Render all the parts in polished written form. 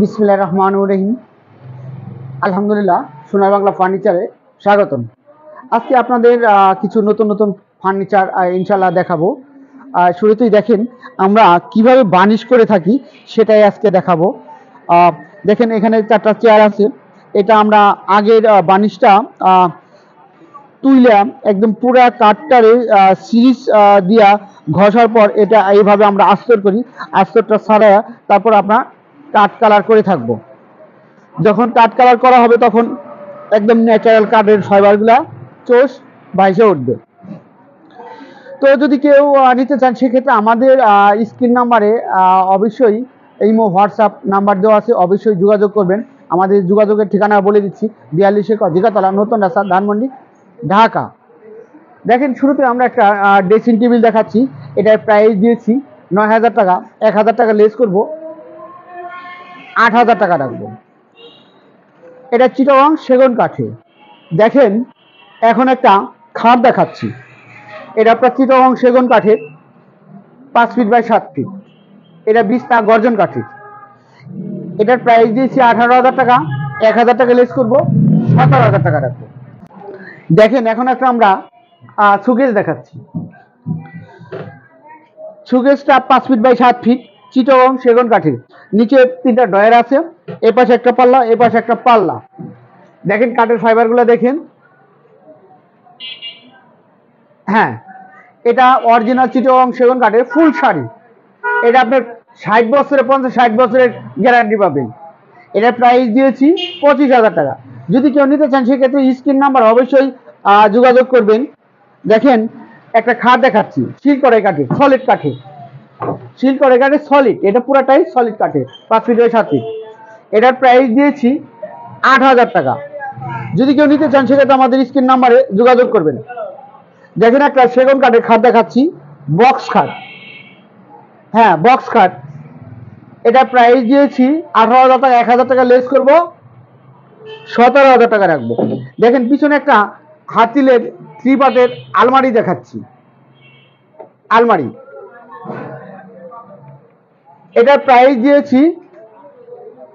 বিসমিল্লাহির রহমানির রহিম। আলহামদুলিল্লাহ, সোনার বাংলা ফার্নিচারে স্বাগতম। আজকে আপনাদের কিছু নতুন নতুন ফার্নিচার ইনশাল্লাহ দেখাবো। শুরুতেই দেখেন আমরা কিভাবে বার্নিশ করে থাকি সেটাই আজকে দেখাবো। দেখেন এখানে 4টা চেয়ার আছে। এটা আমরা আগের বার্নিশটা তুইলা একদম পুরা কাঠটারে সিরিজ দিয়া ঘষার পর এটা এইভাবে আমরা আস্তর করি। আস্তরটা ছাড়া তারপর আমরা কাঠ কালার করে থাকবো। যখন কাঠ কালার করা হবে তখন একদম ন্যাচারাল কাঠের ফাইবারগুলা চোষ ভাইসে উঠবে। তো যদি কেউ নিতে চান সেক্ষেত্রে আমাদের স্ক্রিন নাম্বারে অবশ্যই ইমো হোয়াটসঅ্যাপ নাম্বার দেওয়া আছে, অবশ্যই যোগাযোগ করবেন। আমাদের যোগাযোগের ঠিকানা বলে দিচ্ছি, 42 দিঘাতলা, নতুন রাস্তা, ধানমন্ডি, ঢাকা। দেখেন শুরুতে আমরা একটা ড্রেসিং টেবিল দেখাচ্ছি। এটার প্রাইস দিয়েছি 9,000 টাকা। 1,000 টাকা লেস করবো, 8,000 টাকা রাখবো। এটা চিটাগং সেগুন কাঠে। দেখেন এখন একটা খাট দেখাচ্ছি। এটা আপনার চিটাগং সেগুন কাঠের, 5 ফিট বাই 7 ফিট। এটা 20 টা গর্জন কাঠের। এটার প্রাইস দিয়েছি 18,000 টাকা। 1,000 টাকা লেস করবো, 17,000 টাকা রাখবো। দেখেন এখন একটা আমরা সুকেস দেখাচ্ছি। সুকেসটা 5 ফিট বাই 7 ফিট, চিটাগং সেগুন কাঠের। নিচে 3টা ডয়ার আছে, এ পাশে একটা পাল্লা, এ পাশে একটা পাল্লা। দেখেন কাঠের ফাইবারগুলো দেখেন। হ্যাঁ, এটা অরিজিনাল চিটাগং সেগুন কাঠের ফুল শাড়ি। এটা আপনার 60 বছরের 50-60 বছরের গ্যারান্টি পাবেন। এটার প্রাইস দিয়েছি 25,000 টাকা। যদি কেউ নিতে চান সেক্ষেত্রে স্ক্রিন নাম্বার অবশ্যই যোগাযোগ করবেন। দেখেন একটা খাট দেখাচ্ছি, শিল করে কাঠে, সলিড কাঠে, শিল করে কাঠে সলিড। এটা পুরাটাই সলিড কাঠে, 5 ফিট বাই 7 ফিট। এটার প্রাইস দিয়েছি 8,000 টাকা। যদি কেউ নিতে চান সেক্ষেত্রে আমাদের স্ক্রিন নাম্বারে যোগাযোগ করবেন। দেখেন একটা সেগুন কাঠের খাট দেখাচ্ছি, বক্স খাট। হ্যাঁ, বক্স খাট। এটা প্রাইস দিয়েছি 18,000 টাকা। 1,000 টাকা লেস করবো, 17,000 টাকা রাখবো। দেখেন পিছনে একটা হাতিলের 3 পার্টের আলমারি দেখাচ্ছি। আলমারি, এটার প্রাইস দিয়েছি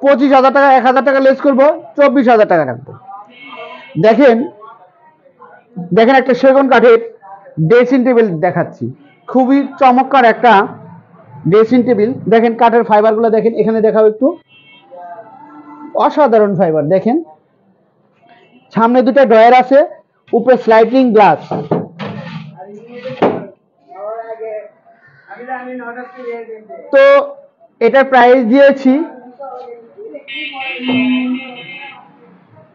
25,000 টাকা। 1,000 টাকা লেস করবো, 24,000 টাকা রাখবো। দেখেন দেখেন একটা সেগুন কাঠের ড্রেসিং টেবিল দেখাচ্ছি। খুবই চমৎকার একটা ড্রেসিং টেবিল। দেখেন কাঠের ফাইবারগুলো দেখেন, এখানে দেখাও একটু। অসাধারণ ফাইবার। দেখেন সামনে 2টা ডয়ার আছে, উপরে স্লাইডিং গ্লাস। তো এটার প্রাইস দিয়েছি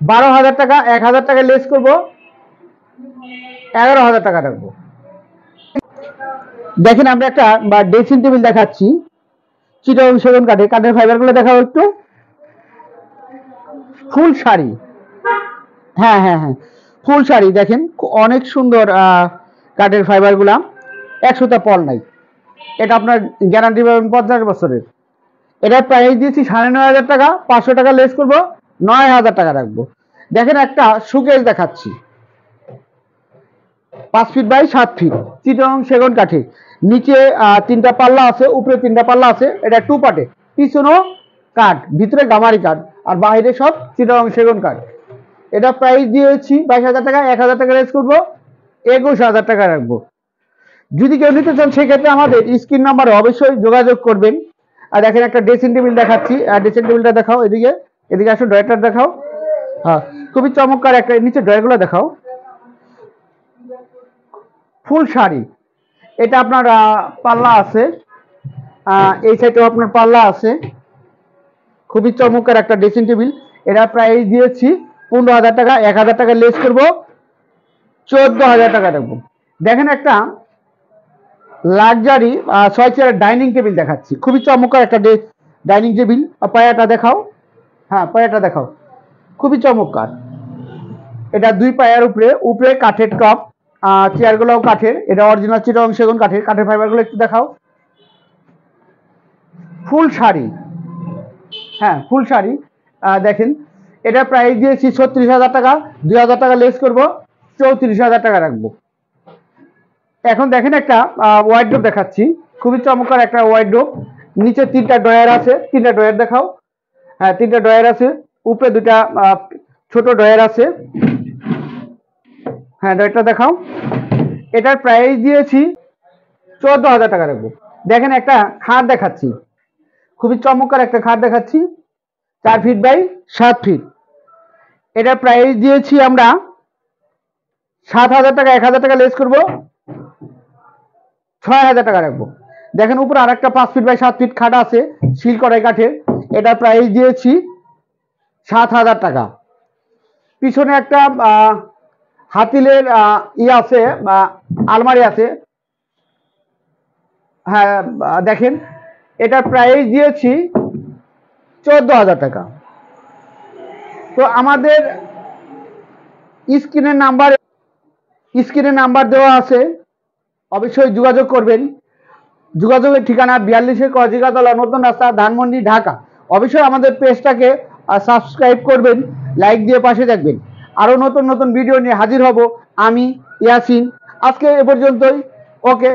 12,000 টাকা। 1,000 টাকা লেস করবো, 11,000 টাকা রাখবো। দেখেন আমরা একটা ড্রেসিং টেবিল দেখাচ্ছি, চিটাগং সেগুন কাঠের। কাঠের ফাইবারগুলো দেখাও একটু। ফুল শাড়ি। হ্যাঁ হ্যাঁ হ্যাঁ, ফুল শাড়ি। দেখেন অনেক সুন্দর কাঠের ফাইবারগুলা, 100টা পল নাই। এটা আপনার গ্যারান্টি পাবেন 50 বছরের। এটার প্রাইস দিয়েছি 9,500 টাকা। 500 টাকা লেস করবো, 9,000 টাকা রাখবো। দেখেন একটা সুকেস দেখাচ্ছি, 5 ফিট বাই 7 ফিট, চিটাগং সেগুন কাঠে। নিচে 3টা পাল্লা আছে, উপরে 3টা পাল্লা আছে। এটা 2 পার্টে, পিছনেও কাঠ, ভিতরে গামারি কাঠ, আর বাইরে সব চিটাগং সেগুন কাঠ। এটা প্রাইস দিয়েছি 22,000 টাকা। 1,000 টাকা লেস করবো, 21,000 টাকা রাখবো। যদি কেউ নিতে চান সেক্ষেত্রে আমাদের স্ক্রিন নাম্বারে অবশ্যই যোগাযোগ করবেন। আর দেখেন একটা ড্রেসিং টেবিল দেখাচ্ছি। ড্রেসিং টেবিলটা দেখাও, এদিকে এদিকে আসো, ড্রয়ারটা দেখাও। হ্যাঁ, খুবই চমৎকার একটা। নিচে ড্রয়ারগুলো দেখাও। ফুল শাড়ি। এটা আপনার পাল্লা আছে, এই সাইডেও আপনার পাল্লা আছে। খুবই চমৎকার একটা ড্রেসিং টেবিল। এটা প্রাইস দিয়েছি 15,000 টাকা। 1,000 টাকা লেস করবো, 14,000 টাকা রাখবো। দেখেন একটা লাক্সারি 6 চেয়ারের ডাইনিং টেবিল দেখাচ্ছি। খুবই চমৎকার একটা ডাইনিং টেবিল। পায়াটা দেখাও। হ্যাঁ, পায়াটা দেখাও, খুবই চমৎকার। এটা 2 পায়ার উপরে, উপরে কাঠের টপ, চেয়ারগুলোও কাঠের। এটা অরিজিনাল চিটাগং সেগুন কাঠের। কাঠের ফাইবারগুলো একটু দেখাও। ফুল শাড়ি। হ্যাঁ, ফুল শাড়ি। দেখেন এটা প্রাইস দিয়েছি 36,000 টাকা। 2,000 টাকা লেস করবো, 34,000 টাকা রাখবো। এখন দেখেন একটা ওয়ার্ডরোব দেখাচ্ছি। খুবই চমৎকার একটা ওয়ার্ডরোব। নিচে 3টা ডয়ার আছে, 3টা ডয়ার দেখাও। হ্যাঁ, 3টা ড্রয়ার আছে, উপরে 2টা ছোট ড্রয়ার আছে। হ্যাঁ, ড্রয়ারটা দেখাও। এটার প্রাইস দিয়েছি 14,000 টাকা রাখবো। দেখেন একটা খাট দেখাচ্ছি, খুবই চমৎকার একটা খাট দেখাচ্ছি, 4 ফিট বাই 7 ফিট। এটার প্রাইস দিয়েছি আমরা 7,000 টাকা, 1,000 টাকা লেস করবো, 6,000 টাকা রাখবো। দেখেন উপরে আরেকটা 5 ফিট বাই 7 ফিট খাট আছে শিল কড়াই কাঠের, এটার প্রাইস দিয়েছি 7,000 টাকা। পিছনে একটা হাতিলের আছে, আলমারি আছে। হ্যাঁ, দেখেন এটার প্রাইস দিয়েছি 14,000 টাকা। তো আমাদের স্ক্রিনের নাম্বার দেওয়া আছে, অবশ্যই যোগাযোগ করবেন। যোগাযোগের ঠিকানা 42 কজিকাতলা, নতুন রাস্তা, ধানমন্ডি, ঢাকা। অবশ্যই আমাদের পেজটাকে সাবস্ক্রাইব করবেন, লাইক দিয়ে পাশে থাকবেন। আরও নতুন নতুন ভিডিও নিয়ে হাজির হব আমি, ইয়াসিন। আজকে এ পর্যন্তই। ওকে।